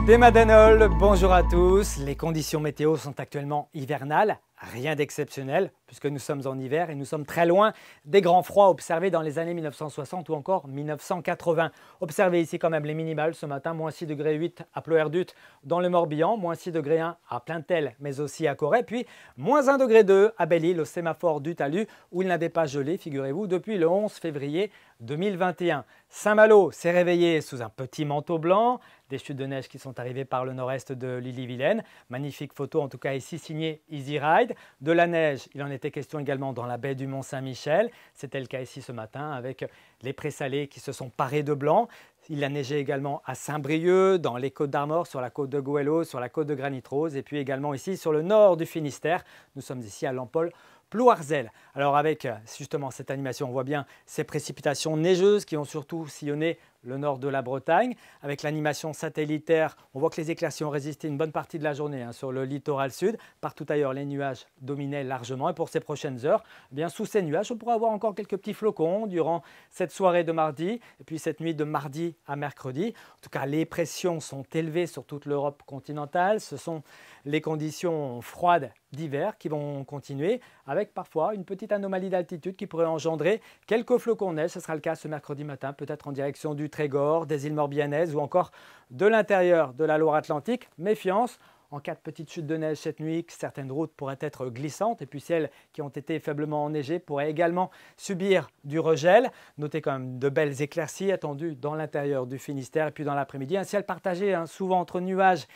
Des Madanol, bonjour à tous. Les conditions météo sont actuellement hivernales, rien d'exceptionnel puisque nous sommes en hiver et nous sommes très loin des grands froids observés dans les années 1960 ou encore 1980. Observez ici quand même les minimales ce matin, moins 6,8 degrés à Ploerdut dans le Morbihan, moins 6,1 degrés à Plaintel mais aussi à Corrèze, puis moins 1,2 degré à Belle-Île au sémaphore du Talus où il n'avait pas gelé, figurez-vous, depuis le 11 février 2021. Saint-Malo s'est réveillé sous un petit manteau blanc, des chutes de neige qui sont arrivées par le nord-est de l'Ille-et-Vilaine. Magnifique photo en tout cas ici signée Easy Ride. De la neige, il en était question également dans la baie du Mont-Saint-Michel. C'était le cas ici ce matin avec les présalés qui se sont parés de blanc. Il a neigé également à Saint-Brieuc, dans les Côtes d'Armor, sur la côte de Goëlo, sur la côte de Granit-Rose et puis également ici sur le nord du Finistère. Nous sommes ici à Lampol. Plouarzel. Alors avec justement cette animation, on voit bien ces précipitations neigeuses qui ont surtout sillonné le nord de la Bretagne. Avec l'animation satellitaire, on voit que les éclaircies ont résisté une bonne partie de la journée sur le littoral sud. Partout ailleurs, les nuages dominaient largement. Et pour ces prochaines heures, eh bien, sous ces nuages, on pourra avoir encore quelques petits flocons durant cette soirée de mardi et puis cette nuit de mardi à mercredi. En tout cas, les pressions sont élevées sur toute l'Europe continentale. Ce sont les conditions froides d'hiver qui vont continuer avec parfois une petite anomalie d'altitude qui pourrait engendrer quelques flocons de neige. Ce sera le cas ce mercredi matin, peut-être en direction du Trégor, des îles Morbihanaises ou encore de l'intérieur de la Loire-Atlantique. Méfiance, en cas de petite chute de neige cette nuit, certaines routes pourraient être glissantes et puis celles qui ont été faiblement enneigées pourraient également subir du regel. Notez quand même de belles éclaircies attendues dans l'intérieur du Finistère et puis dans l'après-midi. Un ciel partagé souvent entre nuages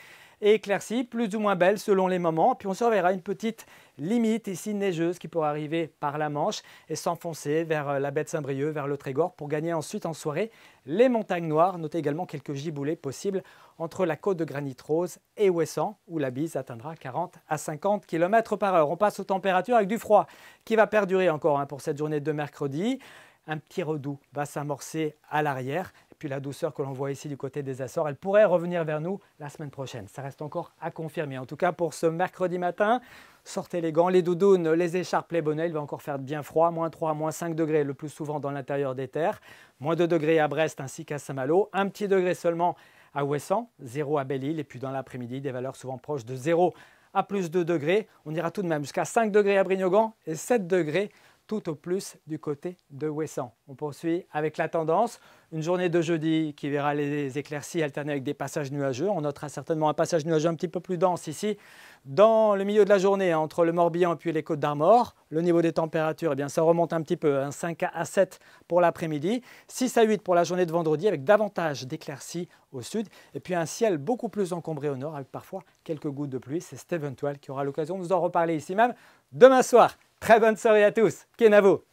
et éclaircies, plus ou moins belles selon les moments. Puis on surveillera une petite limite ici neigeuse qui pourrait arriver par la Manche et s'enfoncer vers la baie de Saint-Brieuc, vers le Trégor pour gagner ensuite en soirée les montagnes noires. Notez également quelques giboulées possibles entre la côte de Granit-Rose et Ouessant où la bise atteindra 40 à 50 km/h. On passe aux températures avec du froid qui va perdurer encore pour cette journée de mercredi. Un petit redout va s'amorcer à l'arrière. Puis la douceur que l'on voit ici du côté des Açores, elle pourrait revenir vers nous la semaine prochaine. Ça reste encore à confirmer. En tout cas, pour ce mercredi matin, sortez les gants, les doudounes, les écharpes, les bonnets. Il va encore faire bien froid, moins 3, moins 5 degrés le plus souvent dans l'intérieur des terres. Moins 2 degrés à Brest ainsi qu'à Saint-Malo. Un petit degré seulement à Ouessant, 0 à Belle-Île. Et puis dans l'après-midi, des valeurs souvent proches de 0 à plus 2 degrés. On ira tout de même jusqu'à 5 degrés à Brignogan et 7 degrés tout au plus du côté de Ouessant. On poursuit avec la tendance. Une journée de jeudi qui verra les éclaircies alterner avec des passages nuageux. On notera certainement un passage nuageux un petit peu plus dense ici dans le milieu de la journée entre le Morbihan et puis les Côtes d'Armor. Le niveau des températures, eh bien, ça remonte un petit peu, 5 à 7 pour l'après-midi, 6 à 8 pour la journée de vendredi avec davantage d'éclaircies au sud et puis un ciel beaucoup plus encombré au nord avec parfois quelques gouttes de pluie. C'est Steven Toile qui aura l'occasion de nous en reparler ici même demain soir. Très bonne soirée à tous. Kenavo.